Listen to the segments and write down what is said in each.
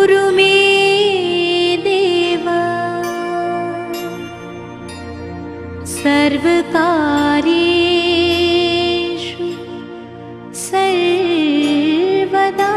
कुरु मे देव सर्वकार्येषु सर्वदा।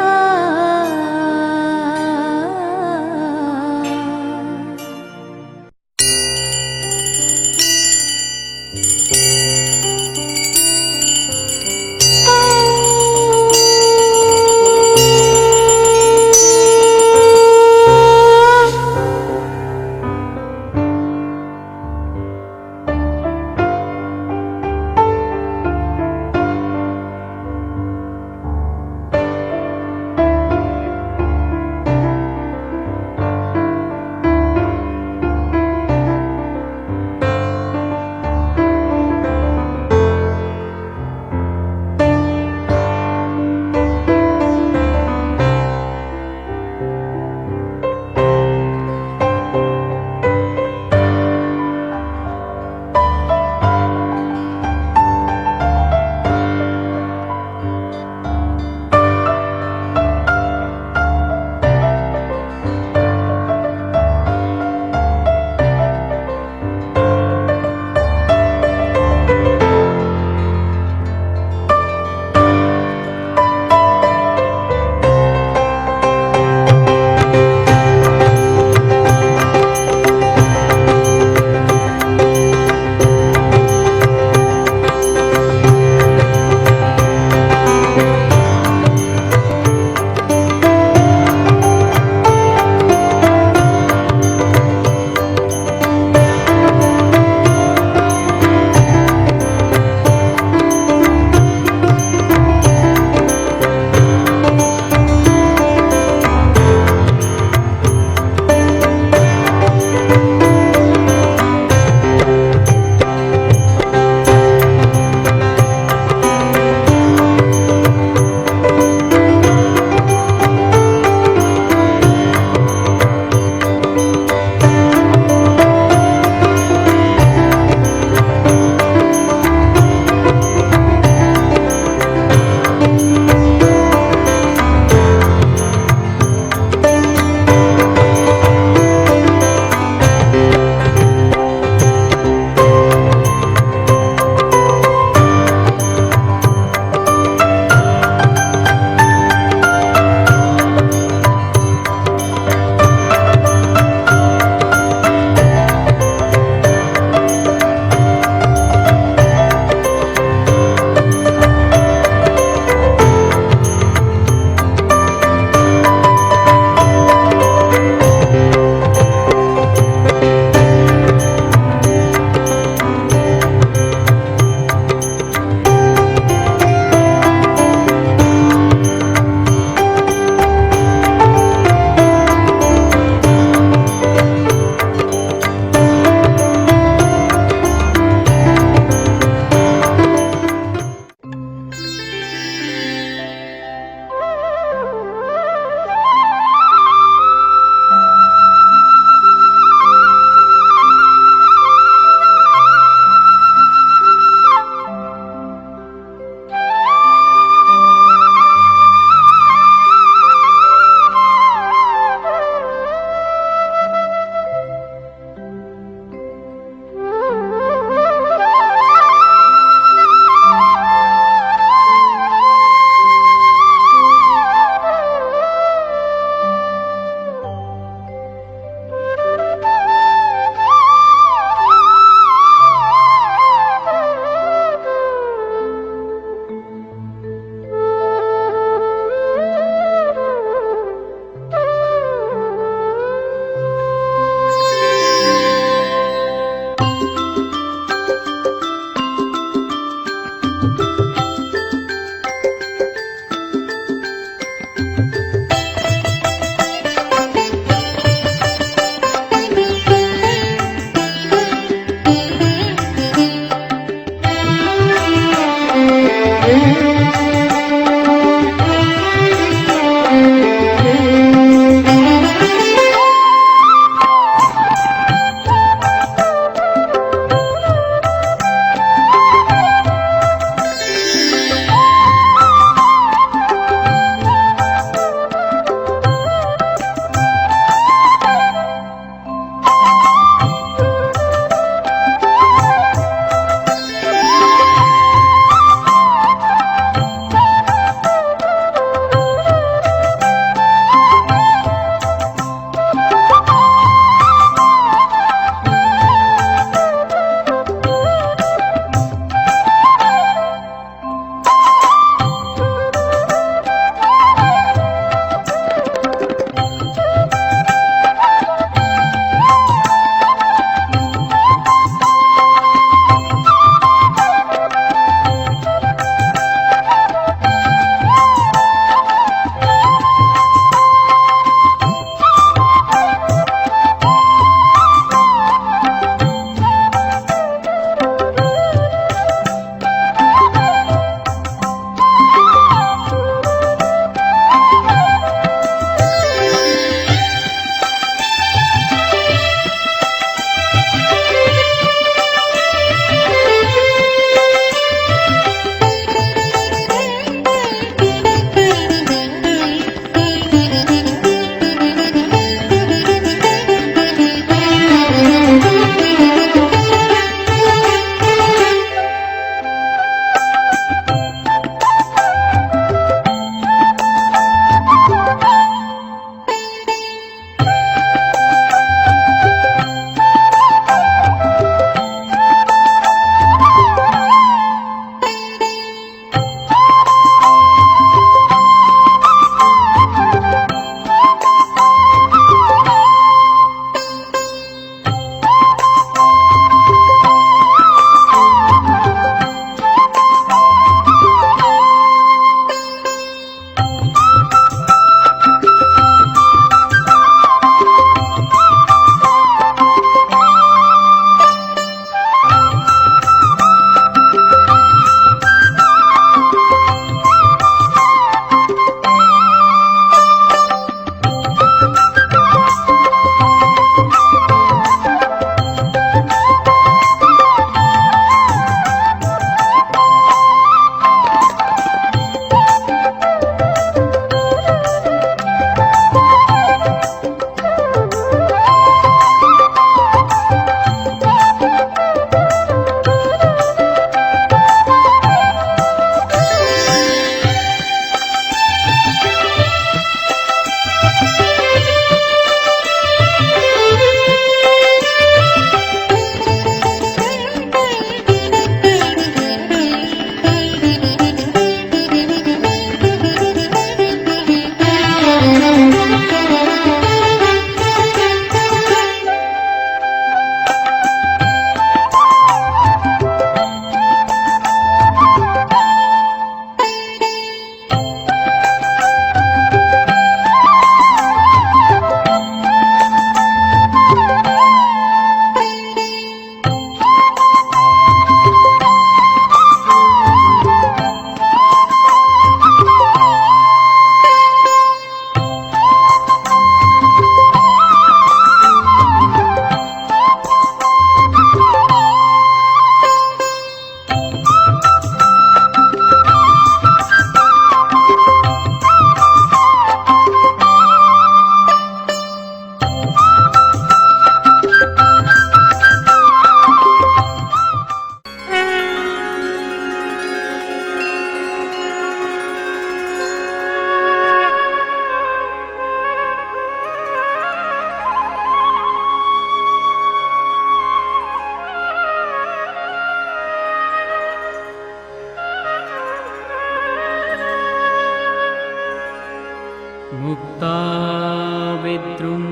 मुक्ताविद्रुं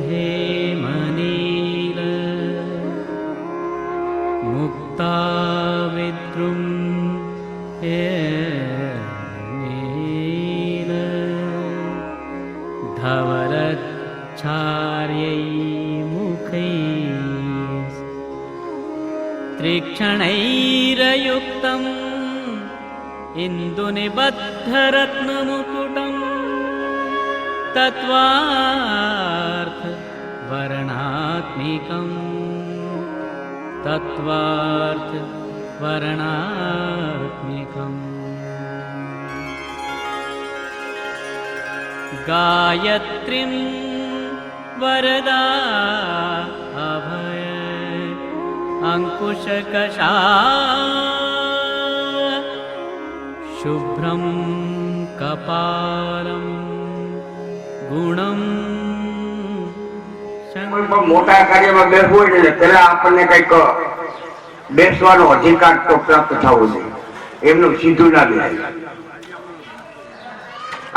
हेमनील मुक्ताविद्रुं हेमनील धवलच्छार्यै मुखैः त्रिक्षणैरयुक्तम् इन्दुनिबद्धरत्नमुकुटम् तत्त्वार्थ वर्णात्मिकम् तत्त्वार्थ वर्णात्मिकम् गायत्रीं वरदा अभय अंकुशकशा शुभ्रं कपालं गुणं મોટા કાર્યમાં બેસવું હોય ને પેલા આપણને કઈક બેસવાનો અધિકાર તો પ્રાપ્ત થવો જોઈએ. એમનું સીધું ના બેસાય.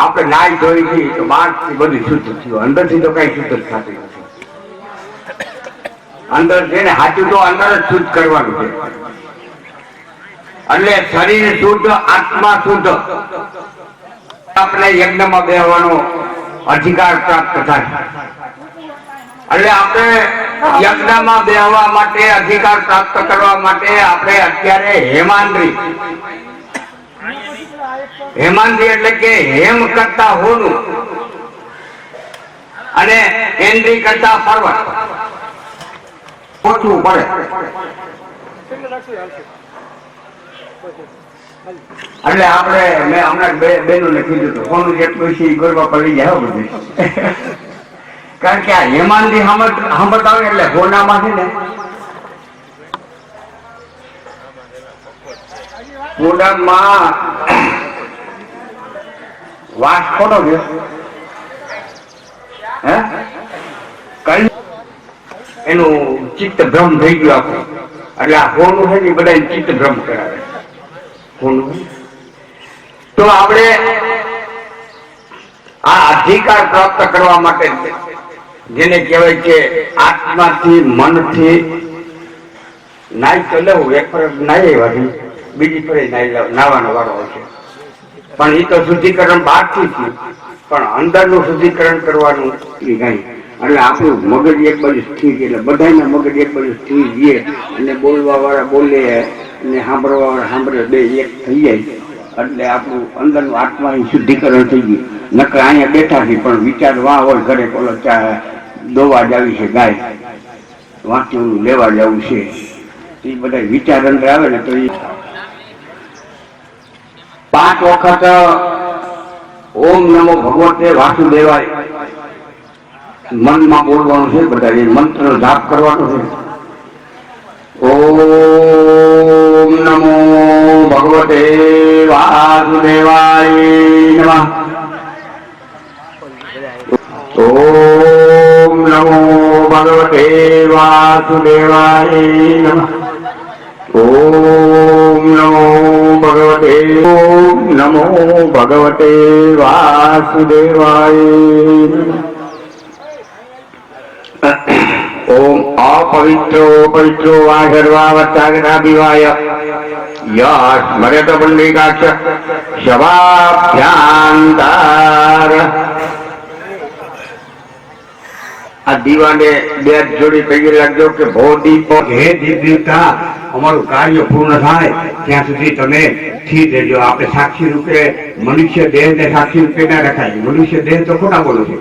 આપણે નાઈ ધોઈ છીએ તો બહારથી બધું શુદ્ધ થયું, અંદરથી તો કઈ શુદ્ધ થતું નથી. અંદર છે ને સાચું તો અંદર જ શુદ્ધ કરવાનું છે. એટલે શરીર શુદ્ધ, આત્મા શુદ્ધ, આપણે યજ્ઞમાં બેસવાનો અધિકાર પ્રાપ્ત થાય. એટલે આપણે યજ્ઞમાં બેસવા માટે, અધિકાર પ્રાપ્ત કરવા માટે આપણે અત્યારે હેમાંદ્રી એટલે કે હેમ કરતા હોનું અને એન્દ્રી કરતા પર્વત ઓછું પડે. એટલે આપણે મેં હમણાં બેનોને કીધું હતું કોનું જેટલું છે ગરબા પર લઈ જાય બધું. કારણ કે આ હેમાંદ્રી સાંભળતા હોય એટલે હોનામાં છે ને હોનામાં વાસ ખોટો છે. હે કઈ એનું ચિત્ત ભ્રમ થઈ ગયું આખું. એટલે આ હોનું છે ને બધા ચિત્ત ભ્રમ કરાવે. તો આપણે આ અધિકાર પ્રાપ્ત કરવા માટે જેને કહેવાય છે આત્માથી મનથી નાઈ તો લેવું. એક ફરક નાઈ એવાથી બીજી ફરે નાવાનો વાળો આવશે. પણ એ તો શુદ્ધિકરણ બહારથી થયું, પણ અંદરનું શુદ્ધિકરણ કરવાનું એ કઈ. એટલે આપણું મગજ એક બાજુ સ્થિર, એટલે બધાના મગજ એક બાજુ સ્થિર રહીએ અને બોલવા વાળા બોલે અને સાંભળવા વાળા સાંભળે, બે એક થઈ જાય. એટલે આપણું અંદરનું આત્માનું શુદ્ધિકરણ થઈ ગયું. નકર અહીંયા બેઠા છે પણ વિચાર વાહ હોય ઘરે બોલો દોવા જ આવી છે, ગાય વાંચ્યું લેવા જવું છે, એ બધા વિચાર અંદર આવે ને તો એ 5 વખત ઓમ નમો ભગવતે વાસુદેવાય મનમાં બોલવાનું છે. બધા એ મંત્રનો જાપ કરવાનો છે. ઓમ નમો ભગવતે વાસુદેવાય નમઃ. ઓમ નમો ભગવતે વાસુદેવાય નમઃ. ઓમ નમો ભગવતે વાસુદેવાય નમઃ. ઓમ અપવિત્રો પવિત્રો વા સર્વાવસ્થાગતાભિવાય યસ સ્મરેત પુંડરીકાક્ષ શવાભ્યાંતર. આ દીવાને બે જોડી પૈકી લાગજો કે ભો દીપ હે દીપતા અમારું કાર્ય પૂર્ણ થાય ત્યાં સુધી તમે સ્થિર રહેજો. આપણે સાક્ષી રૂપે મનુષ્ય દેહ ને સાક્ષી રૂપે ના રખાય. મનુષ્ય દેહ તો ખોટા બોલો છે.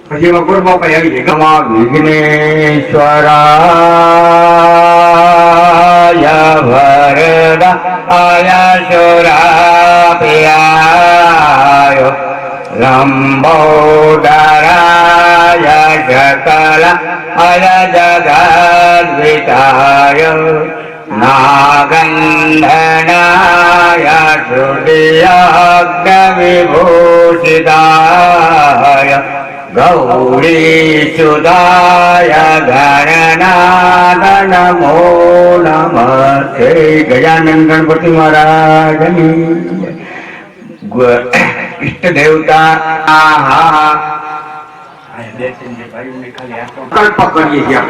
પછી એમાં ગોળમાં કઈ આવી જાય. વિઘ્નેશ્વરાય વરદાય સુરાપ્રિયાય લંબોદરાય શકલ જગદ્વિતાય નાગંધનાય શ્રુતિયજ્ઞવિભૂષિતાય ગૌરીસુદાય ગણનાથ નમો નમસ્તે. ગજાનંદ ગણપતિ મહારાજની ઈષ્ટ દેવતા કલ્પ કરીએ છીએ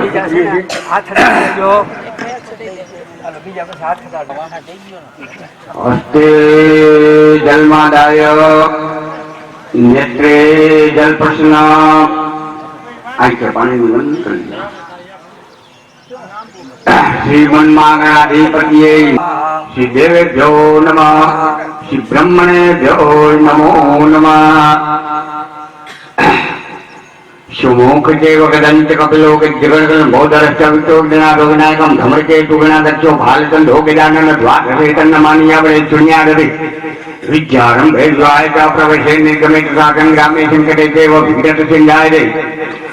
હસ્તે જલમાદાય નેત્રે જલ પ્રશ્ન આંખે પાણીનું બંધ કરી શ્રીમન્માગણાધિપતિએ શ્રી દેવેભ્યો નમઃ શ્રી બ્રહ્મણેભ્યો નમો નમઃ સુમુખ દેવ ગદંત કપિલો જગણ બૌદ્ધરશ્ચ વિષ્ણુનાથો વિનાયકમ ધમર્કે તુગણાદક્ષો ભાલચંદ્રો ગજાનન દ્વારકેતન માનિયાવળે ચુણ્યાદરી વિદ્યારંભે દ્વાયકા પ્રવેશે નિગમે તથા સંગ્રામે સંકટે દેવ વિઘ્નત સિંધાય દે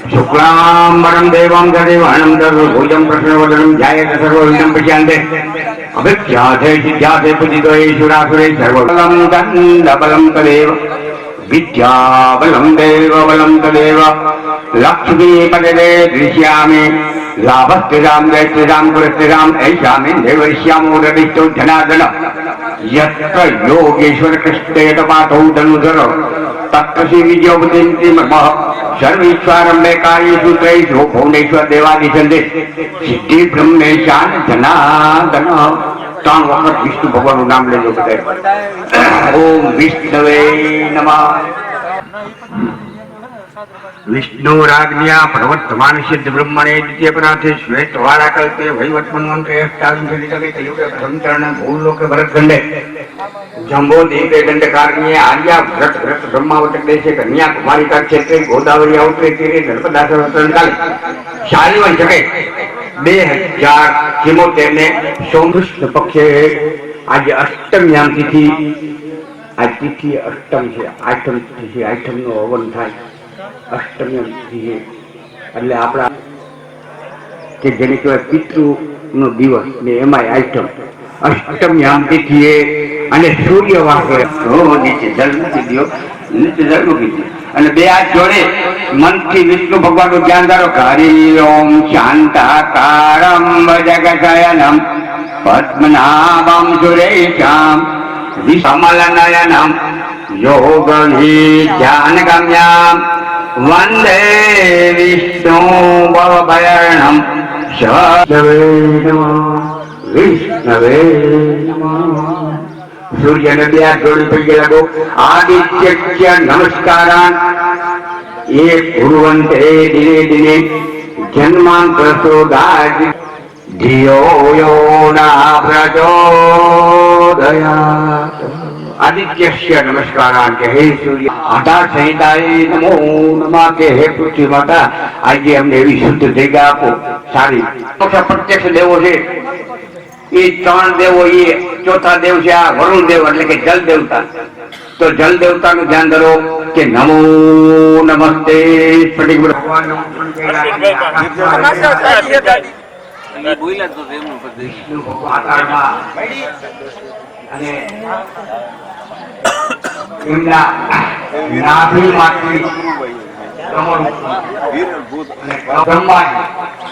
શુક્લાંબરમ દેવં ગદેવાણમ દર્ભુજમ પ્રશ્નવદનમ જાયત સર્વવિઘ્നം પ્રશાંતે અભિખ્યાતે સિદ્ધ્યાતે પૂજિતો ઈશ્વરાસુરે સર્વબલમ દંડબલમ તદેવ વિદ્યાબલમ દેવબલમ તદેવ લક્ષ્મી પદે દૃશ્યામિ લાભસ્તિરામ જયશ્રીરામ પુરસ્તિરામ ऐशामि देवश्यामो रदिष्टो धनादन यत्र योगेश्वर कृष्णेत पातौ धनुधर तत्र श्री विजयोपतिं मह सर्वेश्वरम्बे कार्येषु त्रयेषु भुवनेश्वर देवादिशन्ते सिद्धि ब्रह्मेशान धनादन ત્રણ વખત વિષ્ણુ ભગવાનનું નામ લેજો બધા ઓમ વિષ્ણવે નમઃ વિષ્ણુ રાજ્ઞા પ્રવર્તમાન સિદ્ધ બ્રહ્મણે દ્વિતીય પરાથે શ્વેત વાળા કલ્પે વૈવટ મન્વંતરે અષ્ટાવિંશતિ તકે કયુગે પ્રથમ ચરણે ભૂલોકે ભરતખંડે જંબો દીપે દંડકારણ્યે આર્યા વ્રત વ્રત બ્રહ્માવતક દેશે કન્યા કુમારિકા ક્ષેત્રે ગોદાવરી અવતરે તીરે નર્મદા સરોવર કાલે શાલિવન શકે 2074 ને સોમકૃષ્ણ પક્ષે આજે અષ્ટમ્યામ તિથિ આ તિથિ અષ્ટમ છે આઠમ તિથિ છે આઠમ નો હવન થાય અષ્ટમ્યામ તિથિ છે એટલે આપણા કે જેને કહેવાય પિતૃ નો દિવસ ને એમાંય આઠમ અષ્ટમ્યામ તિથિ અને સૂર્ય વાકે નીચે જલ મૂકી દો નીચે જલ મૂકી દો અને બે હાથ જોડે મનથી વિષ્ણુ ભગવાનનું ધ્યાન ધારો હરિ ઓમ શાંતાકારમ ભજગશયનમ પદ્મનાભમ સુરેશમ વિષમલનયનમ યોગી ધ્યાનગમ્યમ વંદે વિષ્ણુ ભવભયર્ણમ વિષ્ણવે નમઃ વિષ્ણવે નમઃ સૂર્યને બે હાથ જોડી પૈકી લાગો આદિત્ય નમસ્કારાન એ ભુવંતે દિને દિને જન્માંત પ્રસોદાજ ધિયો યો ના પ્રચોદયાત આદિત્યસ્ય નમસ્કારાન કે હે સૂર્ય આધાર સંહિતાએ નમો નમઃ કે હે પૃથ્વી માતા આજે અમને એવી શુદ્ધ જગ્યા આપો સારી પ્રત્યક્ષ દેવો છે એ ત્રણ દેવો એ ચોથા દેવ છે આ વરુણ દેવ એટલે કે જલ દેવતા તો જલ દેવતા નું ધ્યાન ધરો કે નમો નમસ્તે વિષ્ણુ ભગવાન અને એમના નાભીમાંથી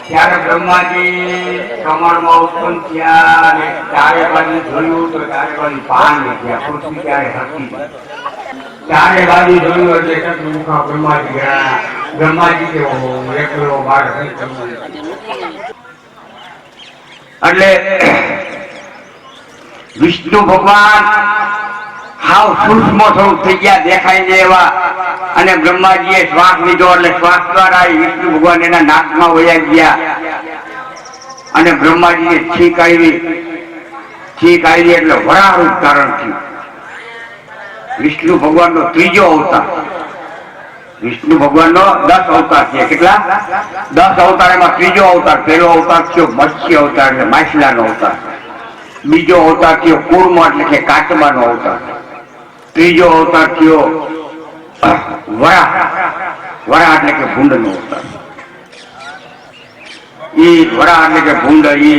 ત્યારે બ્રહ્માજી કમળમાં ઉત્પન્ન થયા અને ચારે બાજુ જોયું તો ચારે બાજુ પાન થયા પૃથ્વી ત્યારે હતી ચારે બાજુ જોયું એટલે બ્રહ્માજી ગયા બ્રહ્માજી કે એકલો બાળક એટલે વિષ્ણુ ભગવાન હાવ સૂક્ષ્મ સ્વરૂપ થઈ ગયા દેખાય છે એવા અને બ્રહ્માજીએ શ્વાસ લીધો એટલે શ્વાસ દ્વારા વિષ્ણુ ભગવાન એના નાકમાં વયા ગયા અને બ્રહ્માજીને છીક આવી એટલે વરાહરૂપ ધારણ થયું વિષ્ણુ ભગવાનનો ત્રીજો અવતાર વિષ્ણુ ભગવાનનો 10 અવતાર છે કેટલા 10 અવતાર એમાં ત્રીજો અવતાર પહેલો અવતાર થયો મત્સ્ય અવતાર એટલે માછલાનો અવતાર બીજો અવતાર થયો કૂર્મ એટલે કે કાચબાનો અવતાર ત્રીજો અવતાર થયો વરા એટલે કે ભૂંડનો અવતાર એ વરા એટલે કે ભૂંડ એ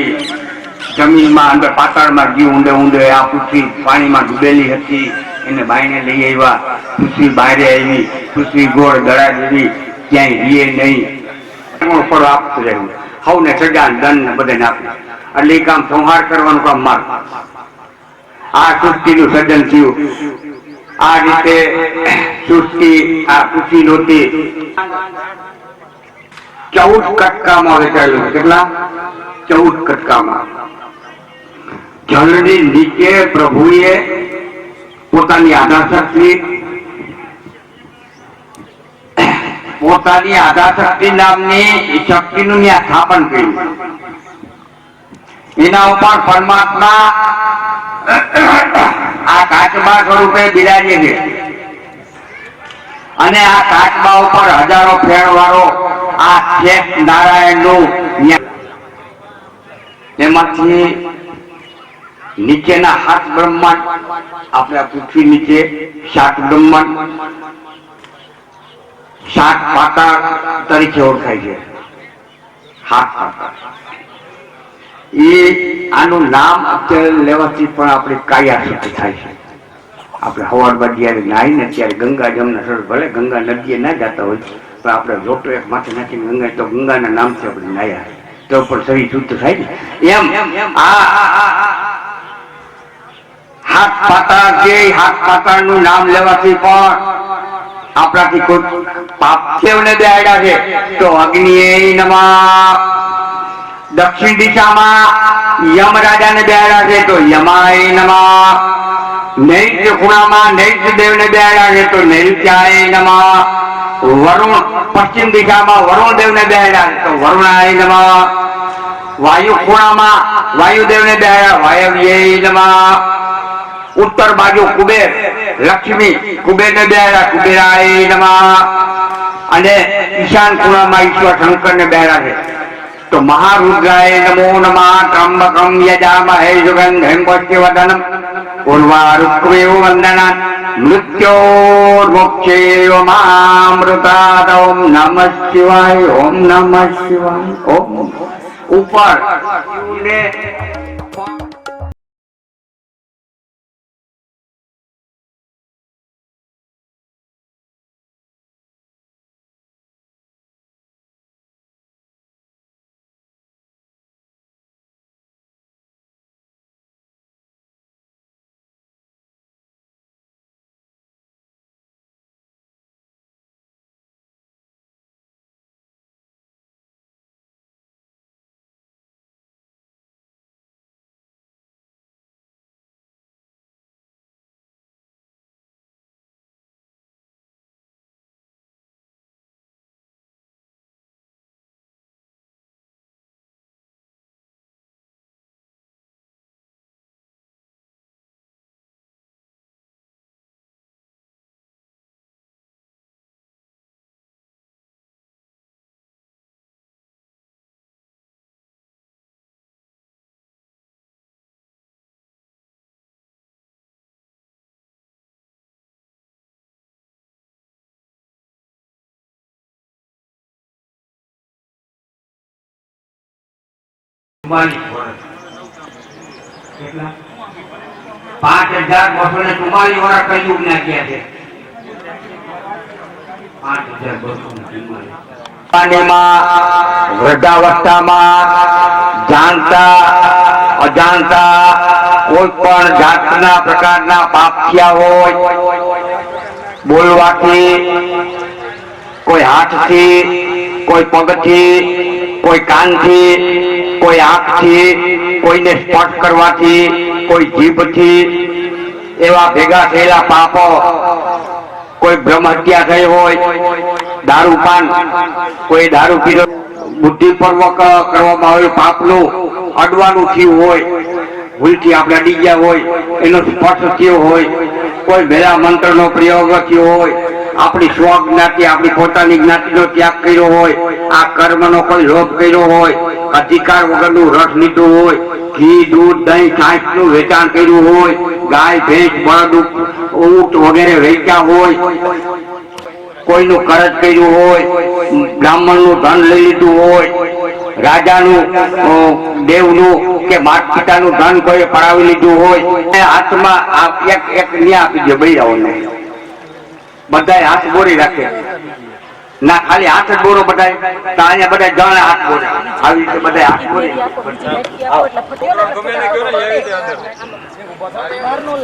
જમીનમાં અંદર પાતાળમાં ગયું ઊંડે આ પૃથ્વી પાણીમાં ડૂબેલી હતી એને બાઈને લઈ આવ્યા પૃથ્વી બહાર આવી પૃથ્વી ગોળ દડા જેવી ક્યાંય રીએ નહીં ફળો આપતું રહ્યું સૌને સજા દંડ ને બધાને આપ્યું એટલે એ કામ સંહાર કરવાનું કામ માર આ સૃષ્ટિનું સર્જન થયું આ રીતે સૃષ્ટિ આ પૃથ્વી નહોતી 14 કટકામાં વેચાયેલું. કેટલા? 14 કટકામાં. જળની નીચે પ્રભુએ પોતાની આધાશક્તિ નામની શક્તિનું ત્યાં સ્થાપન કર્યું. એના ઉપર પરમાત્મા આ કાચબા સ્વરૂપે બિરાજે છે અને આ કાચબા ઉપર હજારો ફેર વાળો આ શેષ નારાયણનું એમાંથી નીચેના 7 બ્રહ્માંડ, આપણે પૃથ્વી નીચે 7 બ્રહ્માંડ 7 પાતાળ તરીકે ઓળખાય છે. 7 પાતાળ. એ આનું નામ અત્યારે લેવાથી પણ આપણે કાયા શુદ્ધ થાય છે. આપણે હવારમાં જયારે નાહીને ત્યારે ગંગા જમના સરસ, ભલે ગંગા નદીએ ના જતા હોય પણ આપણે લોટો એક માથે નાખીને ગંગા, તો ગંગાના નામથી આપણે નાહ્યા તો પણ શરીર શુદ્ધ થાય ને. એમ આ 7 પાતાળ છે. 7 પાતાળનું નામ લેવાથી પણ આપણાથી કોઈ પાપ સેવને બેહાડ્યા છે. તો અગ્નિએ નમઃ. દક્ષિણ દિશામાં યમરાજાને બેહાડ્યા છે તો યમાય નમઃ. નૈઋત્ય ખૂણામાં નૈઋત્ય દેવને બેહાડ્યા છે તો નૈઋત્યાય નમઃ. વરુણ પશ્ચિમ દિશામાં વરુણ દેવને બેહાડ્યા છે તો વરુણાય નમઃ. વાયુ ખૂણામાં વાયુદેવને બેહાડ્યા વાયવ્યય નમઃ. ઉત્તર બાજુ કુબેર લક્ષ્મી કુબેરને બેહાડ્યા કુબેરાય નમઃ. અને ઈશાન ખૂણામાં ઈશ્વર શંકરને બેહાડ્યા છે તો મહારુદ્રાય નમો નમઃ. ત્રંબકમ યજામહે સુગંધિમ પુષ્ટિવર્ધનમ ઉર્વારુક્મેવ વંદનાન મૃત્યોર્મુક્ષેયમામૃતાદ. ઓમ નમઃ શિવાય. ઓમ નમઃ શિવાય. ઓમ ઉપર કેટલા 5244 વર્ષ કલયુગ ના ગયા છે. 5244 વૃદ્ધાવસ્થામાં જાણતા અજાણતા કોઈ પણ જાતના પ્રકારના પાપ થયા હોય, બોલવાથી, કોઈ હાથથી, કોઈ પગથી, કોઈ કાનથી, કોઈ આંખથી, કોઈને સ્પર્શ કરવાથી, કોઈ જીભથી, એવા ભેગા થયેલા પાપો, કોઈ બ્રહ્મ હત્યા થઈ હોય, દારૂપાન, કોઈ દારૂ પીધો, બુદ્ધિપૂર્વક કરવામાં આવેલું પાપનું અડવાનું થયું હોય, ભૂલથી આપણે અડી ગયા હોય, એનો સ્પર્શ થયો હોય, કોઈ ભેળા મંત્રનો પ્રયોગ થયો હોય, આપણી સ્વ જ્ઞાતિ આપણી પોતાની જ્ઞાતિનો ત્યાગ કર્યો હોય, આ કર્મનો કોઈ લોભ કર્યો હોય, અધિકાર વગરનું રસ લીધું હોય, ઘી દૂધ દહીં છાશનું વેચાણ કર્યું હોય, ગાય ભેંસ બળદ ઊંટ વગેરે વેચ્યા હોય, કોઈનું કરજ કર્યું હોય, બ્રાહ્મણનું ધન લઈ લીધું હોય, રાજાનું દેવનું કે માતા પિતાનું ધન કોઈ પડાવી લીધું હોય, હાથમાં એક ન્યા આપી દે બૈરાઓને, બધા હાથ બોરી રાખે ના, ખાલી હાથ જ બોરો બધા, અહીંયા બધા જણ હાથ બોરે, આવી રીતે બધા હાથ બોરે.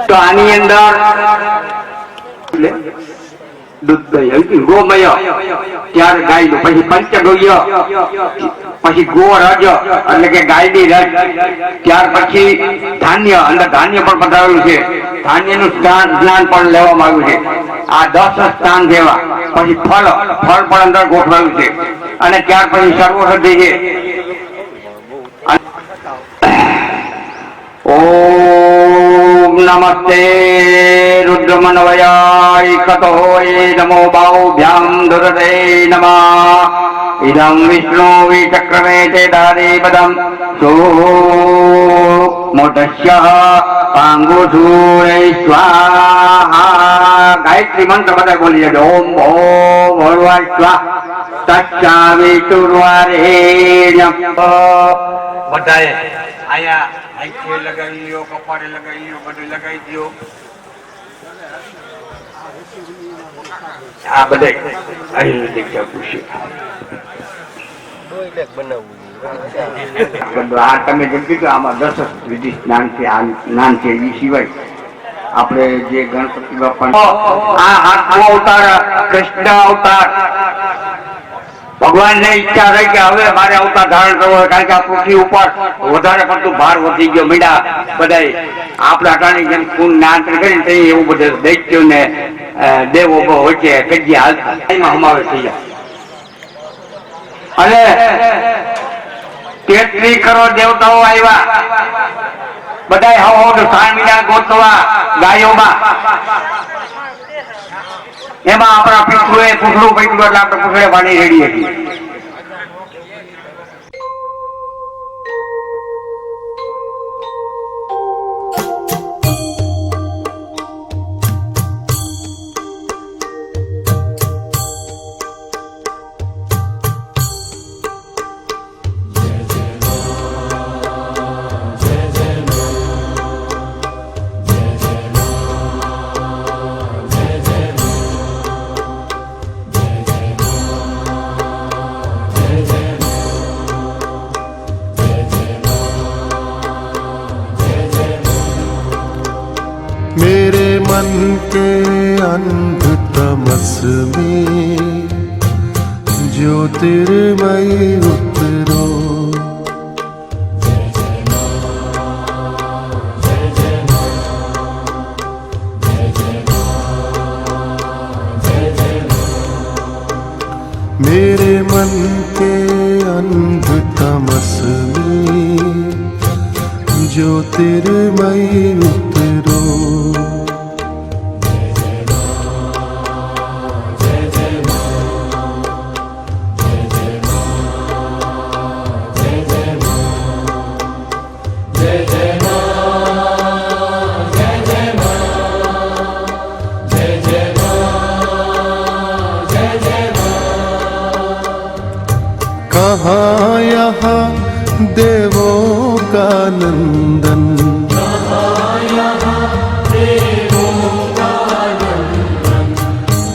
તો આની અંદર એટલે દૂધ દહીં ગોમય, ત્યારે ગાયનું, પછી પંચગવ્ય, પછી ગોરજ એટલે કે ગાયની રજ, ત્યાર પછી ધાન્ય, અંદર ધાન્ય પણ પધરાવેલું છે, ધાન્યનું સ્નાન પણ લેવામાં આવ્યું છે. આ 10 સ્થાન જેવા. પછી ફળ પણ અંદર ગોઠવાયું છે. અને ત્યાર પછી સર્વસદ્ધિ છે. ઓમ નમસ્તે રુદ્રમનવયાય કતોય નમો બાહુભ્યામ દુરતે નમઃ ઇદં વિષ્ણુ વિચક્રમે તે દારે પદમ મોદસ્ય પાંગુસૂરે સ્વાહા. ગાયત્રી મંત્ર બધા બોલી જજો. ઓમ ભો ભોળવા સ્વાહા તચ્ચાવિતુર્વરેણ્યં. બધાએ આયા આંખે લગાવી લ્યો, કપાળે લગાવી લ્યો, બધે લગાવી દો. આ બધે આયુર્વેદિક જપું છે. આ તમે જેમ કીધું આમાં 10 વિધિ સ્નાન છે. આ સ્નાન છે એ સિવાય આપણે જે ગણપતિ બાપા આ 8મો અવતાર કૃષ્ણ અવતાર. ભગવાન ને ઈચ્છા રહી કે હવે મારે અવતાર ધારણ કરવો હોય, કારણ કે આ પૃથ્વી ઉપર વધારે પડતું ભાર વધી ગયો. મીડા બધા આપણા અટાણી જેમ ખૂન નાંતર કરીને તે એવું બધું દૈત્યો ને દેવો વચ્ચે કજ્યા હાલતા હમાવે થઈ જાય. અને 33 કરોડ દેવતાઓ આવ્યા. બધા હવ સામીના ગોતવા ગાયોમાં. એમાં આપણા પિતૃએ પૂછડું પૈતું એટલે આપણે પૂછડે પાણી રેડી હતી. मेरे मन के अंध तमस में ज्योतिर्मय उतरो. मेरे मन के अंध तमस में ज्योतिर्मय उतरो. कहाँ यहाँ देवों का नंदन,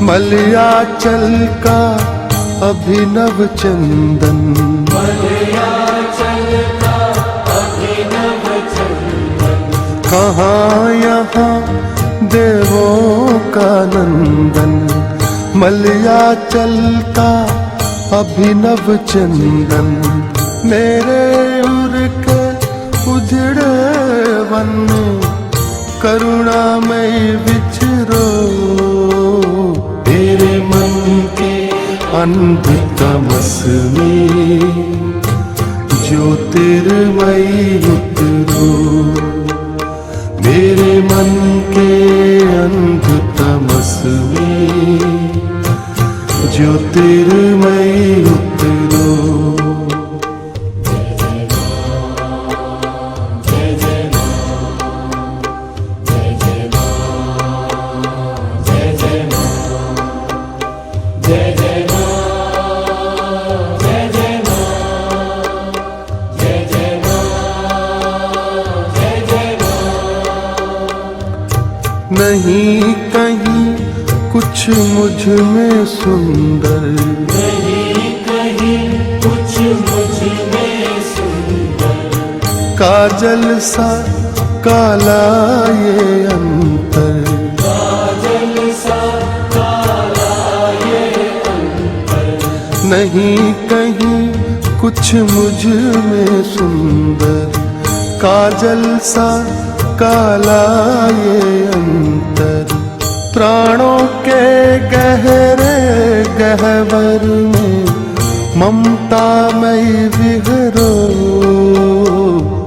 मलयाचल का अभिनव चंदन. कहाँ यहाँ देवों का नंदन, मलयाचल का अभिनव चंदन. मेरे उर के उजड़े वन करुणामय विचरो. तेरे मन के अंध तमस में ज्योतिर्मय उतरो. मेरे मन के अंध तमस में ज्योतिर्मय उतरो. नहीं कहीं कुछ मुझ में सुंदर, नहीं कहीं कुछ मुझ में सुंदर. काजल सा काला ये अंतर, काजल सा नहीं कहीं कुछ मुझ में सुंदर, काजल सा काला ये अंतर, प्राणों के गहरे गहवर में ममता मई विहरो,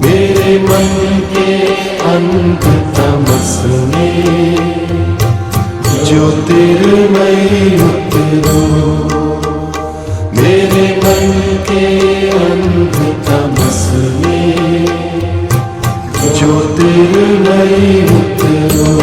मेरे मन के अंत तमस में ज्योतिर्मयी उतरो, मेरे मन के अंत तमस में ज्योतिर्मयी उतरो।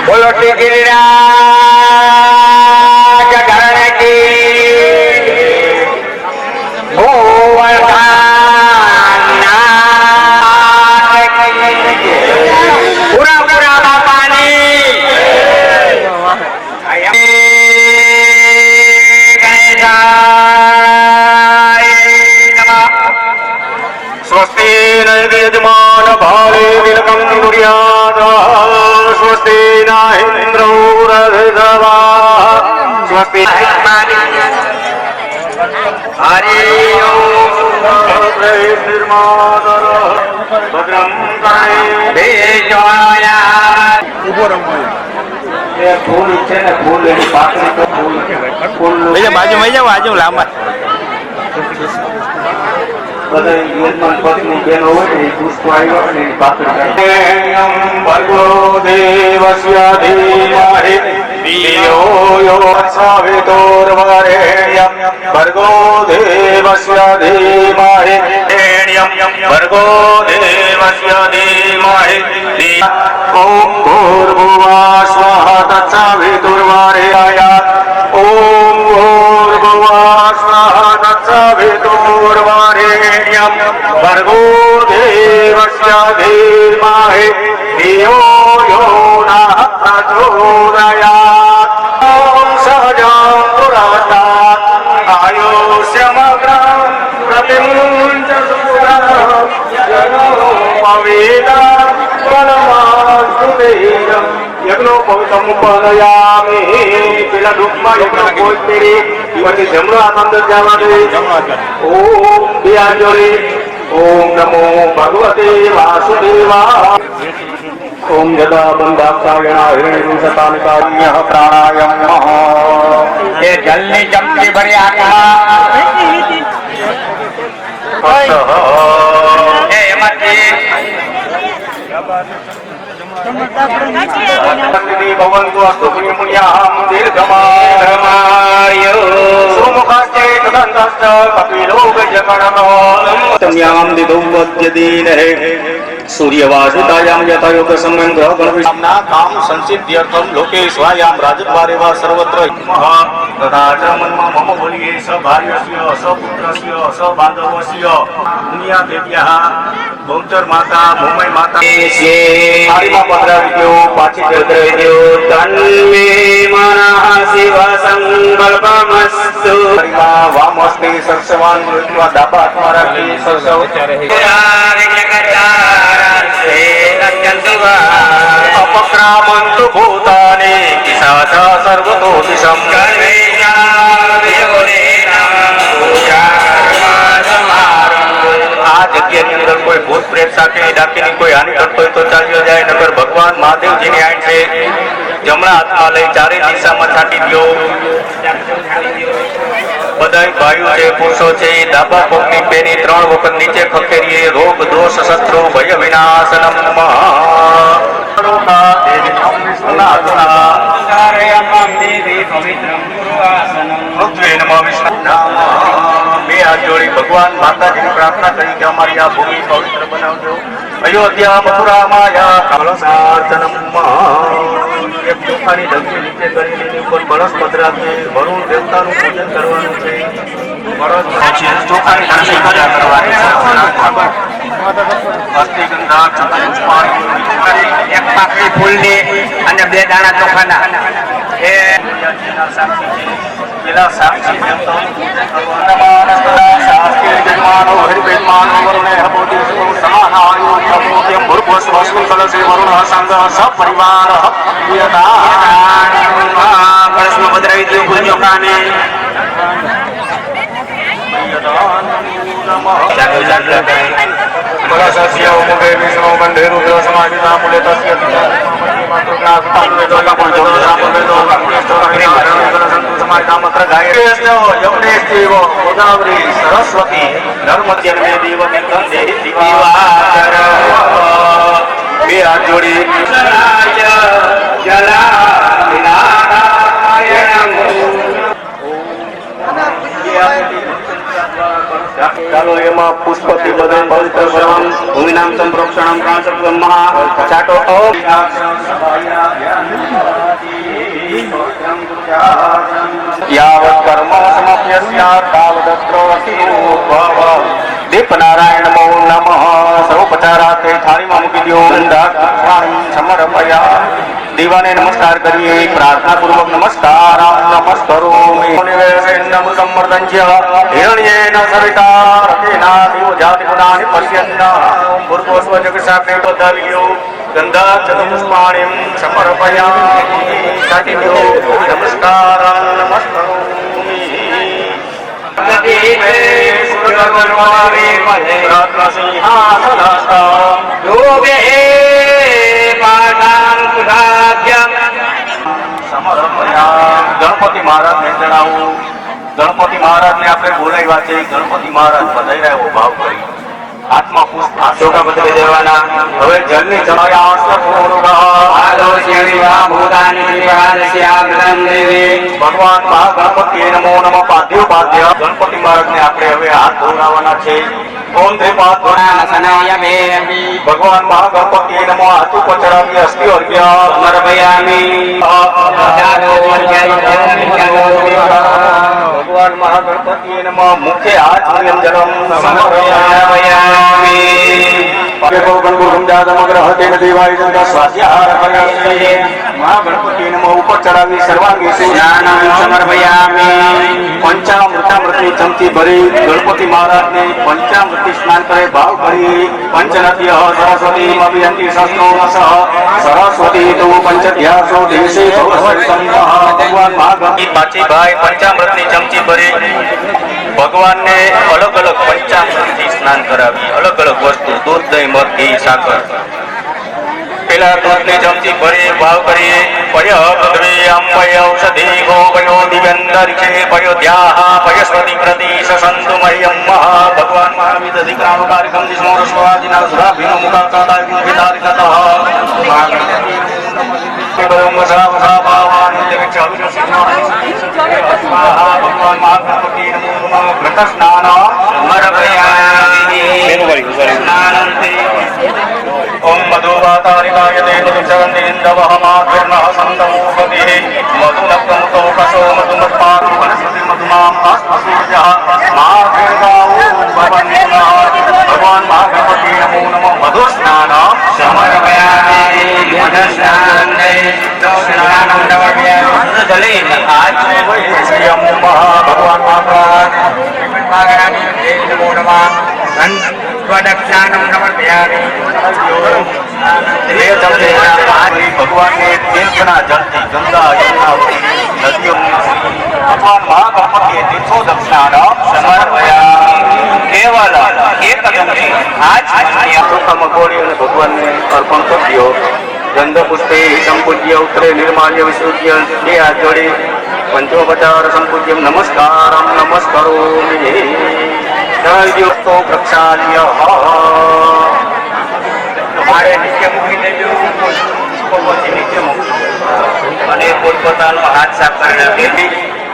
बोलो गिरिराज धरण की पूरा पूरा बापानी स्वस्ति नैवेद्यमान भावे विलकं कुर्यात् स्वस्ति न इन्द्रो रघुवा स्वस्ति हरि भद्रं फूल છે ને ફૂલ એની પાકડી તો ફૂલ બાજુ લાંબા બધા યજમાન પત્ની બેનો હોય ને એ પુષ્પો આવ્યો ને એની પાકડી ભર્ગો દેવસ્ય ધીમહિ ધિયો યો સાવિતોર્વરેણ્યં ભર્ગો દેવસ્ય ધીમહિ ભર્ગો દેવસ્ય ધીમહિ ઓમ ભૂર્ભુવઃ સ્વઃ તત્સવિતુર્વરેણ્યં ઓમ ભૂર્ભુવઃ સ્વઃ तत्सवितुर्वरेण्यं भर्गो देवस्य धीमहि धियो यो नः प्रचोदयात् ॐ सहजं पुरस्तात् आयुष्यमग्रं प्रतिमुञ्च सुखदं जनोपवेदा बलमास्तु देयम् यज्ञोपवितमुपनयामि પેલા દુઃખમાં યજ્ઞ કોઈ તેરી પછી જમણો હાથ અંદર જવા દે ઓમ બે હાથ જોડી ઓમ નમો ભગવતે વાસુદેવા ઓમ यदा बंधाक्षायण हिरण्यं शतानकान्यः प्राणायामः हे જલની ચમચી ભરી હાથમાં એમાંથી ભવંતુ અસ્તુ પુણ્યમુન્યામ દીર્ઘમાય સુમુખાસ્તે તદંતશ્ચ કપિલો ગજગણનો તમ્યામ દિદૌવદ્યદીને सूर्यवासितायाम यथायोग समयं ग्रह गणविषामना काम संसिद्ध्यर्थम लोकेश्वायाम राजद्वारेवा सर्वत्र तथा च मन्मा मम बोलिये स भार्यस्य स पुत्रस्य स बांधवस्य दुनिया देव्याः बहुचर माता मुंबई माता आरिमा पधराविद्यो पाછી પધરાવિદ્યો તન્મે મનઃ શિવ સંકલ્પમસ્તુ વામસ્તે સરસવાન મૃત્વા દાબા હાથમાં રાખી સરસવ अपक्रामन्तु भूतानि किसाच सर्वतो दिशं આ જગ્યાની અંદર કોઈ ભૂત પ્રેત સાથે ડાકીની કોઈ હાનિ કરતો હોય તો ચાલ્યો જાય, નગર ભગવાન મહાદેવજીની આઈન છે. જમણા હાથમાં લઈ ચારે દિશામાં છાંટી દો. બધાય ભાઈઓ છે, પુરુષો છે, ડાબા પગની પેરી 3 વખત નીચે ખખેરીએ. રોગ દોષ શત્રુ ભય વિનાશનમ બે હાથ જોડી ભગવાન માતાજીની પ્રાર્થના કરી કે અમારી આ ભૂમિ પવિત્ર બનાવજો. અયોધ્યા મથુરામાં એક ચોખાની ઢગલી નીચે કરીને એની ઉપર બળસ પધરાવી વરુણ દેવતાનું પૂજન કરવાનું છે. ચોખાની ઢગલી પૂજા કરવાની છે. એક પાકડી ફૂલની અને 2 દાણા ચોખાના એ પેલા સાક્ષી સપરિવાર કળશમાં પધરાવી દો ફૂલ ચોખાને. કળશસ્ય મુખે વિષ્ણુ બંધે રુદ્ર સમાહિતા મૂલે તસ્ય સરસ્વતી નર્મદ્યન્મે દેવ નિર્ગંધે દિવાકર. બે હાથ જોડી ચાલો એમાં પુષ્પથી બદન પવિત્ર પરમ ભૂમિનામ સંપ્રોક્ષણમ પ્રાંસર્ગમ મહા ચાટો યાવત કર્મ સમાપ્યસ્યાત તાવદત્ર ભવ. દીપનારાયણ નમો નમઃ. સર્વોપચારાર્થે થાળીમાં મૂકી દો. સમર્પયા. દીવાને નમસ્કાર કરીએ. પ્રાર્થના પૂર્વક નમસ્કાર નમસ્કરોમિ. નિવેશેન્નમૃતં મર્દંચ્ય હિરણ્યેન સવિતા રથેના દેવ જાતિ ગુણાનિ પશ્યન્ન. ભૂર્ભુવસ્વ જગત્સાક્ષે બધાવ્યો. ગંધાક્ષત પુષ્પાણિં સમર્પયામિ. નમસ્કાર નમસ્કરોમિ. ગણપતિ મહારાજ ને જણાવું. ગણપતિ મહારાજ ને આપણે બોલાવ્યા છે. ગણપતિ મહારાજ બધાઈ રહ્યા એવો ભાવ કરી હાથમાં પુષ્પ ચોખા બદલી દેવાના. હવે જલની ભગવાન મહાગણપતિ નમો નમઃ. પાદ્યોપાધ્ય ગણપતિ મહારાજ ને આપણે હવે હાથ ધોવડાવવાના છે. ભગવાન મહાગણપતિ નમો. હાથ ઉપર ચડાવી અસ્તિ અર્ઘ્ય સમર્પયામિ. ભગવાન મહાગણપતિ નમઃ. મુખે હાથ નિરંજનમ સમર્પયામિ. મહાગણપતિ નમઃ. ઉપર ચડાવી સર્વાંગી સમર્પયામિ. પંચામૃતામૃતની ચમચી ભરી ગણપતિ મહારાજને પંચામૃતિ સ્નાન કરે ભાવ કરી. પંચનદ્ય સરસ્વતી અભિયંતિ શસ્ત્રો સરસ્વતી તો પંચધ્યાસો દિવસે ભગવાન મહાગણપતિ પાછી ભાઈ પંચામૃતની ચમચી ભરી ભગવાનને અલગ અલગ પંચામૃતથી સ્નાન કરાવી. અલગ અલગ વસ્તુ દૂધ દહીં મધ ઘી સાકર પેલા દૂધની ચમચી ભરી ભાવ કરીએ પય પૃથ્વી પય ઔષધિ ગો પયો દિવ્યંતરિક્ષે પયો ધ્યાહ પયસ્વતી પ્રતિ સસંતુ મહ્યમ મહા ભગવાન મહાવીર અધિક્રામ કાર્યક્રમ દિસ્મો રસ્વાદિના સુરાભિનો મુખાકાતા વિધારિકતઃ ભગવાન મહાગણપતિ નમો નમઃ ઘટ સ્નાન સમર્પયામિ ઓમ મધુવાતારિકાય તે મધુચરણેન્દવહમાઘર્ણઃ સંતમોપતિઃ મધુનક્તમુતો કસો મધુમત્પારો વનસ્પતિ મધુમામ અસ્મસૂર્યઃ માઘર્ગાવો ભવન્નઃ ભગવાન મહાગણપતિ નમો નમઃ મધુ સ્નાન સમર્પયામિ મધુ સ્નાને સ્નાનં સમર્પયામિ જલેન આચમયસ્યમ ભગવાન મહાગણપતિ નમો નમઃ સ્વદક્ષાનં સમર્પયામિ ભગવાનને તીર્થના જળથી ગંગા યમુના નદીઓ ભગવાન મહાગણપતિએ તીર્થો દક્ષિણાન સમર્પયામિ કેવલ એક ગંગે આજ ચોખામાં ગોળી અને ભગવાનને અર્પણ કર્યો ગંધ પુષ્પે સંપૂજ્ય ઉત્તરે નિર્માલ્ય વિશુદ્ધ બે હાથ જોડી પંચોપચાર સંપૂજ્યમ નમસ્કારમ નમસ્કરોમિ સહયોક્તો પ્રક્ષાલ્ય મારે નીચે મૂકી દેજો પછી નીચે મૂકજો અને પોતપોતાનો હાથ સાફ કરીને આપી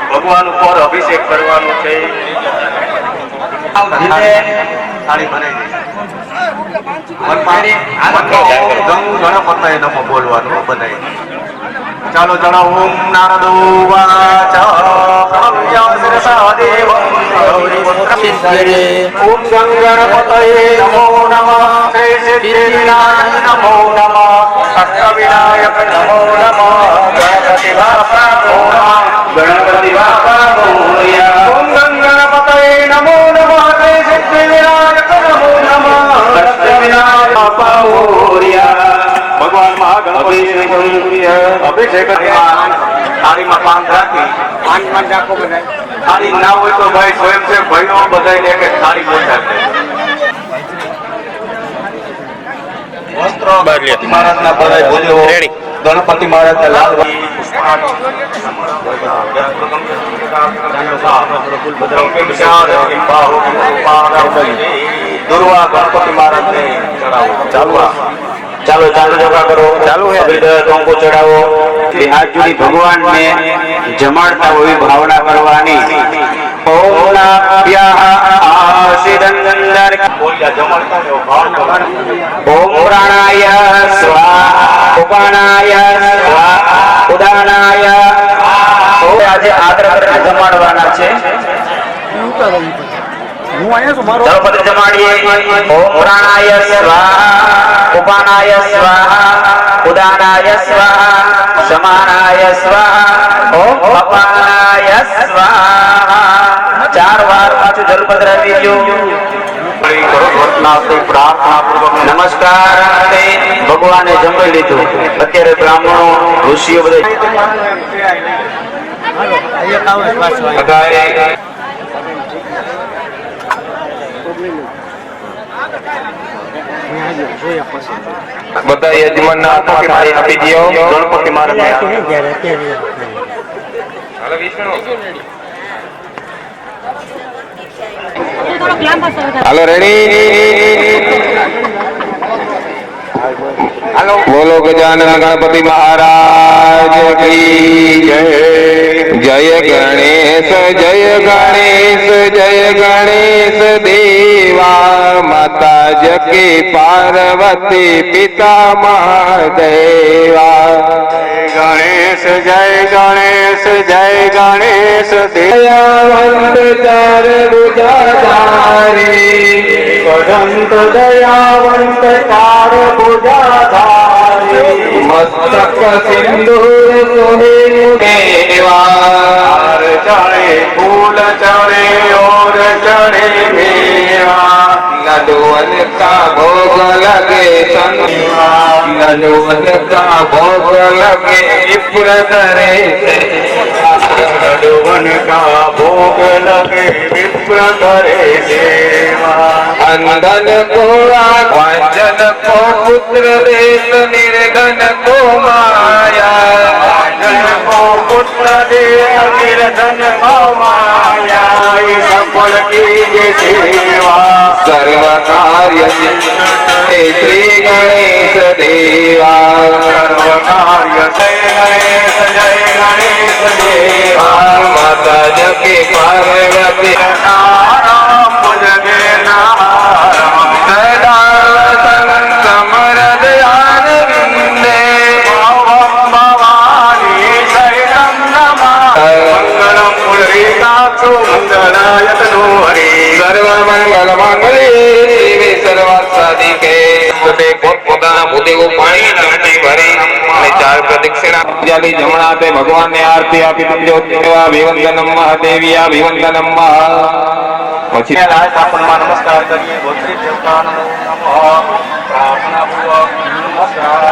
ભગવાન ઉપર અભિષેક કરવાનો છે થાળી બનાવી ગણપતય નમો બોલવાનું બનાવી ચાલો જણાવો ઓમ નારદો વાચ ઓમ ગણપતયે નમો નમઃ શ્રી સિદ્ધિવિનાયક નમો નમઃ અષ્ટવિનાયક નમો નમઃ ગણપતિ બાપા મોરયા ઓમ ગણપતયે નમો નમઃ શ્રી સિદ્ધિવિનાયક નમો નમઃ અષ્ટવિનાયક બાપા મોરયા ભગવાન મહાગણપતિ અભિષેક થાળીમાં પાન રાખી પાનમાં રાખો બધા થાળી ના હોય તો ભાઈ સ્વયંસેવક ભાઈઓ બધાને એક એક થાળી પહોંચાડે વસ્ત્ર મહારાજના બધાય ભોજો ગણપતિ મહારાજના લાલ દુર્વા ગણપતિ મહારાજને ચડાવો ચાલો ચાલુ જોગા કરો ચાલુ હે ટોંકો ચડાવો હાથ જોડી ભગવાનને જમાડતા હોય ભાવના કરવાની ઓમ નાભ્યઃ આશીર્વંદન બોલ્યા જમાડતા હોય ભાવના ઓમ પ્રાણાય સ્વાહા ઉપાનાય સ્વાહા ઉદાનાય આજે આદર કરીને જમાડવાના છે દ્રૌપદી જમાડીએ ઓમ પ્રાણાય સ્વાહા ઉપાનાય સ્વાહા ઉદાનાય સ્વાહા સમાનાય સ્વાહા ઓમ અપાનાય સ્વાહા 4 વાર પાછું જલપત્ર આપીજો નમસ્કાર ભગવાને જમી લીધું અત્યારે બ્રાહ્મણો ઋષિઓ બધા યજમાન ના આપી દો ગણપતિ મહારાજ હાલો રેડી બોલો ગજાનન ગણપતિ મહારાજ કી જય જય ગણેશ જય ગણેશ જય ગણેશ દેવા માતા જકી પાર્વતી પિતા મહાદેવા ગણેશ જય ગણેશ જય ગણેશ દયાવંત ચાર ભુજાધારી કદંત દયાવંત ચાર ભુજાધારી મસ્તક સિંદૂર સોહે દેવા ચણે ફૂલ ચણે ઓર ચણે મેવા लड्डू का भोग लगे संगीवा नडवन का भोग लगे विप्र करे नडवन का भोग लगे विप्र करे देवा अंधन को वांजन को पुत्र देश निर्धन को माया वांजन को पुत्र देश निर्धन को माया सफल कीजिए सेवा सर्व कार्य श्री गणेश देवा सर्व कार्य जय गणेश देवा माता जपे पार्वती नाम जगे नाम सदा समर दयान विंदे भवानी शरणं नमः मंगलम पुंडरीकाक्षो मंगलायतनो हरि सर्व मंगल मंगले शिवे सर्वासादिके પોતાના ભૂદેવો પાણી નાટી ભરી અને 4 પ્રદક્ષિણા પૂજાલી જમણા હાથે ભગવાનને આરતી આપી દેજો દેવા વિવંદનમ મહાદેવીયા વિવંદનમ પછી સ્થાપનમાં નમસ્કાર કરીએ ગોત્રી દેવતાનો નમઃ પ્રાર્થના પૂર્વક નમસ્કાર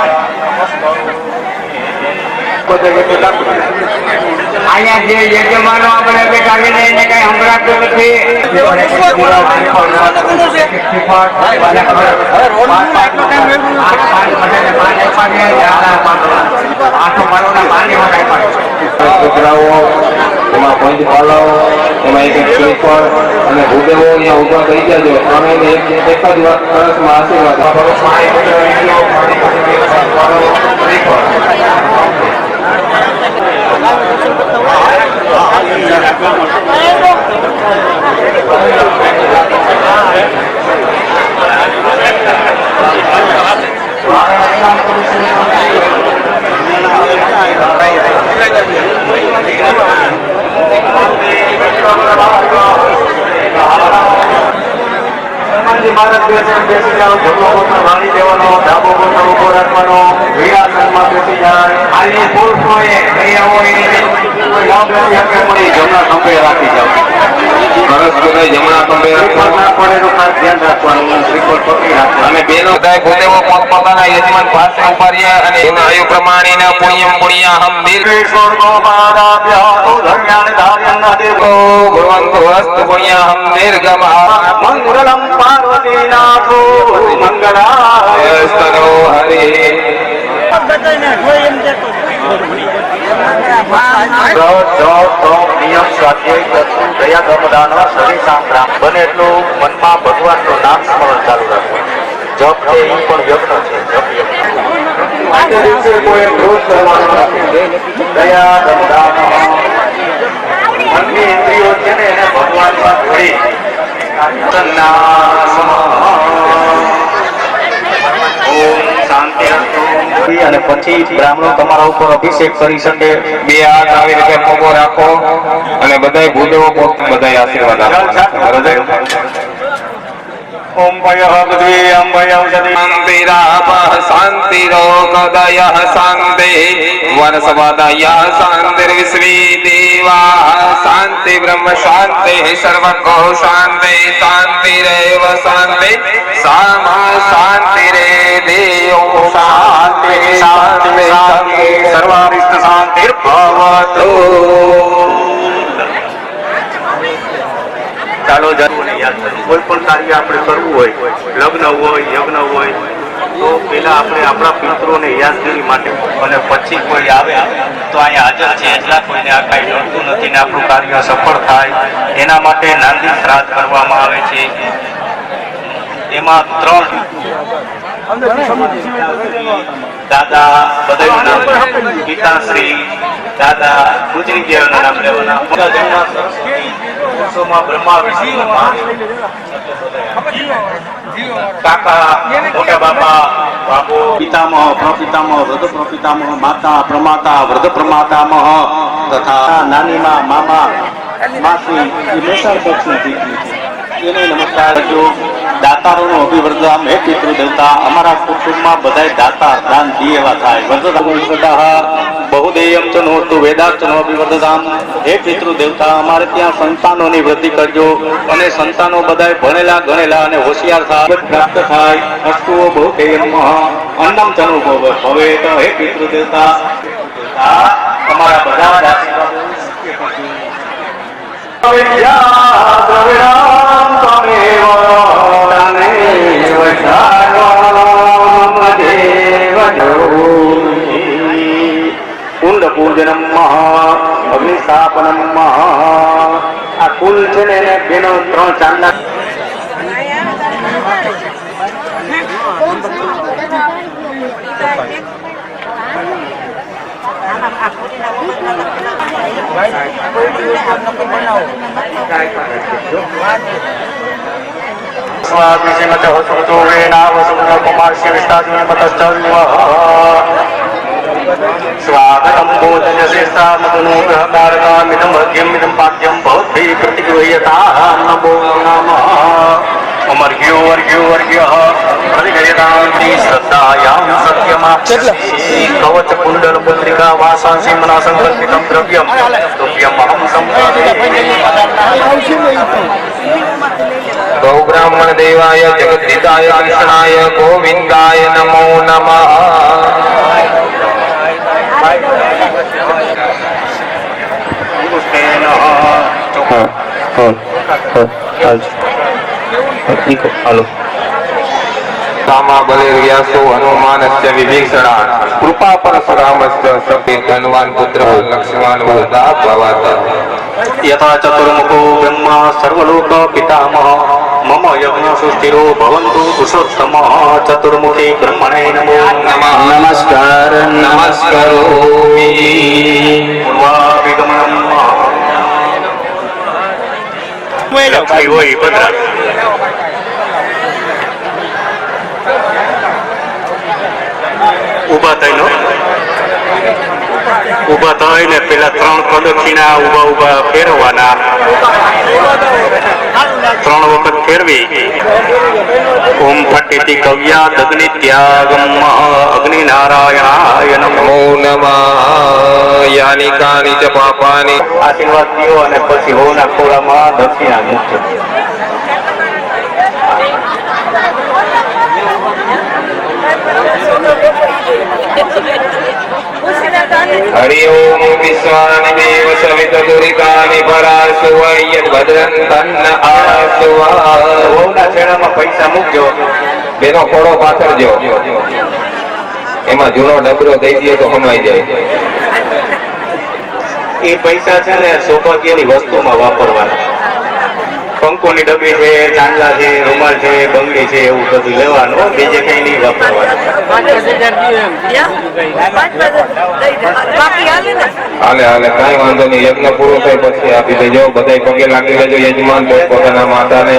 અહીંયા જે યજમાનો આપણે બેઠાવીને એને કઈ સંભળાતું નથી છોકરાઓ એમાં પંચ પાલવ એમાં એક શ્રીફળ અને ભૂદેવો અહીંયા ઉભા થઈ જજો અમે એક જ વર્ષમાં ભારત બેસી જાઓ જમો ગોત્ર વાણી દેવાનો ડાબો ગોત્ર ઉભો રાખવાનો વિરાસનમાં બેસી જાય આની પુરુષોએ કૈયાઓએ કોઈ લાભ નથી આપે પડી જમણા ખંભે રાખી જાઓ સરસ બધા જમણા ખંભે શ્રીફળ ના પડે તો ખાસ ધ્યાન રાખવાનું શ્રીફળ પકડી રાખવાનું અને બેનો બધા ભૂદેવો પોતપોતાના યજમાન પાસે ઉભા રહ્યા અને એના આયુ પ્રમાણે પુણ્યમ પુણ્યાહમ ભગવંતો હસ્ત પુણ્યાહમ નિર્ગમઃ મંગલમ પાર્વતીનાથો મંગલાય સ્તનો હરે નિયમ સ્વાધ્યાય કરશું દયા દમદાન શરીર સાંભળા બને એટલું મનમાં ભગવાનનું નામ સ્મરણ ચાલુ રાખવું જપ છે એ પણ યજ્ઞ છે જપ યજ્ઞ આજે દિવસે કોઈ ક્રોધ કરવાનો નથી દયા દમદાન મનની ઇન્દ્રિયો છે ને એને ભગવાનમાં જોડી અને પછી બ્રાહ્મણો તમારા ઉપર અભિષેક કરી શકે બે હાથ આવી રીતે પગો રાખો અને બધાય ભૂદેવો બધાય આશીર્વાદ આપો ઓમ ભયઃ પૃથ્વી ઓમ ભયઃ શાંતિરાપઃ શાંતિરોગદયઃ શાંતિ વનસ્પતયઃ શાંતિર્વિશ્વે દેવાઃ શાંતિ બ્રહ્મ શાંતિ સર્વકો શાંતિ શાંતિરેવ શાંતિ સામા શાંતિરેદેવ શાંતિ શાંતિ શાંતિ સર્વાભીષ્ટ શાંતિર્ભવતુ ચાલો જરૂરને યાદ કરવું કોઈ પણ કાર્ય આપણે કરવું હોય લગ્ન હોય યજ્ઞ હોય તો પેલા આપણે આપણા પિતરોને યાદગીરી માટે અને પછી કોઈ આવે તો અહીંયા હાજર છે એટલા કોઈને આ કાંઈ નડતું નથી ને આપણું કાર્ય સફળ થાય એના માટે નાંદી શ્રાદ્ધ કરવામાં આવે છે એમાં 3 દાદા બધાનું નામ પિતાશ્રી દાદા ગુજરી ગયાનું નામ લેવાના બ્રહ્મા વિષ્ણુ કાકા મોટા બાપા બાપુ પિતામહ પ્રપિતામહ વૃદ્ધ પ્રપિતામહ માતા પ્રમાતા વૃદ્ધ પ્રમાતામહ તથા નાનીમાં મામા માસી એ મેષાર પક્ષની દીકરી છે એને નમસ્કાર કરજો દાતારોનું અભિવર્ધન હે પિતૃ દેવતા અમારા કુટુંબમાં બધાય દાતા દાન દી એવા થાય વર્ધતા બહુ बहुदेयम च नोस्तु वेदार्चनो विवर्धताम। हे પિતૃ દેવતા અમારે ત્યાં સંતાનોની વૃદ્ધિ કરજો અને સંતાનો બધાય ભણેલા ગણેલા અને હોશિયાર થાય પ્રાપ્ત થાય અસ્તુઓ बहुदेयમ અન્નમ ચનો ભવે તો હે પિતૃ દેવતા તમારા બધા જ કુંડ પૂજનમ અગ્નિસ્થાપનમ આ કુલ છે ને એને બેનો 3 ચાંદલા સ્વામિશ્રીમતે હસુતો વેનાવસુના કુમારશ્ય વિસ્તારમતશ્ચલ્વ સ્વાગતમ ભોજન્ય શ્રેષ્ઠા મધુનો ગ્રહકારકામિદમ ભગ્યમિદમ પાદ્યમ ભવદ્ભી પ્રતિગૃહ્યતા નમો નમઃ અમર્ઘ્યો વર્ઘ્યો વર્ઘ્યઃ પ્રતિગૃહ્યતાંતિ શ્રદ્ધાયામ સત્યમાક્ષી કવચ કુંડલ પુત્રિકા વાસાંસી મના સંકલ્પિતમ દ્રવ્યમ તુભ્યમ અહમ ગૌબ્રાહ્મણ દેવાય જગદ્દિતાય કૃષ્ણાય ગોવિંદાય નમો નમઃ સામા બલિર્વ્યાસો હનુમાનસ્ય વિભીષણા કૃપા પરશુરામસ્ય સપે ધનવાન પુત્ર લક્ષ્મણ વરદા ભવત યથા ચતુર્મુખો બ્રહ્મા સર્વલોક પિતામહ મમ યજ્ઞસુ સ્થિરો ભવન્તુ પુરુષોત્તમ ચતુર્મુખી બ્રહ્મણે નમો નમઃ નમસ્કાર નમસ્કારોમિ પૂર્વાભિગમનમ હોય બધા ઉભા થઈને ઉભા થઈને પેલા 3 પ્રદક્ષિણા ઉભા ફેરવવાના 3 વખત ફેરવી ઓમ ફટ્ટિતિ કવ્યા દગ્નિ ત્યાગમ અગ્નિ નારાયણાય નમો નમઃ યાની કાની ચ પાપાની આશીર્વાદ દો અને પછી હોના ખોળામાં દક્ષિણા મૂકજો હરિ ઓમ વિશ્વાનિ દેવ સવિત દુરિતાનિ પરાસુવર્યદ ભદ્રં તન્ન આસુવા હોના છેડામાં પૈસા મૂકજો બેનો ખોડો પાથરજો એમાં જૂનો ડબરો દઈ દે તો હમાઈ જાય એ પૈસા છે ને સૌભાગ્યની વસ્તુમાં વાપરવાના કંકુની ડબ્બી છે ચાંદલા છે રૂમાલ છે બંગડી છે એવું બધું લેવાનું બીજે કઈ નહીં વાપરવાનું હાલે હાલે કઈ વાંધો નહીં યજ્ઞ પૂરો થાય પછી આપી દેજો બધા પગે લાગી લેજો યજમાન પોતાના માતાને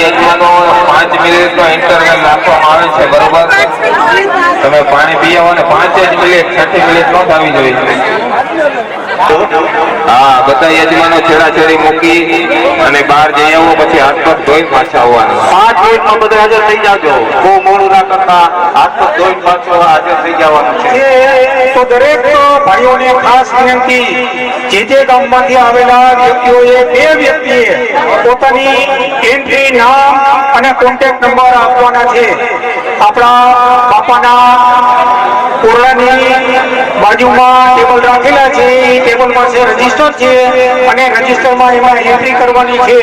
યજમાનો 5 મિનિટનો ઇન્ટરવલ રાખવામાં આવે છે બરોબર તમે પાણી પીવો ને 5 જ મિનિટ 60 મિનિટ નો થવી જોઈએ હા બધા યજમાનો છેડાછેડી મૂકી અને બહાર જઈ આવો પછી હાથ પગ ધોઈ પાછા આવવાના 5 મિનિટમાં બધા હાજર થઈ જાજો બહુ મોડું ના કરતા હાથ પગ ધોઈને પાછો હાજર થઈ જવાનું છે તો દરેક ભાઈઓને ખાસ વિનંતી જે ગામમાંથી આવેલા વ્યક્તિઓએ 2 વ્યક્તિએ પોતાની એન્ટ્રી નામ અને કોન્ટેક્ટ નંબર આપવાના છે આપણા બાપાના ઓરડાની બાજુમાં ટેબલ રાખેલા છે એ ટેબલ પાસે રજીસ્ટર છે અને રજીસ્ટરમાં એમાં એન્ટ્રી કરવાની છે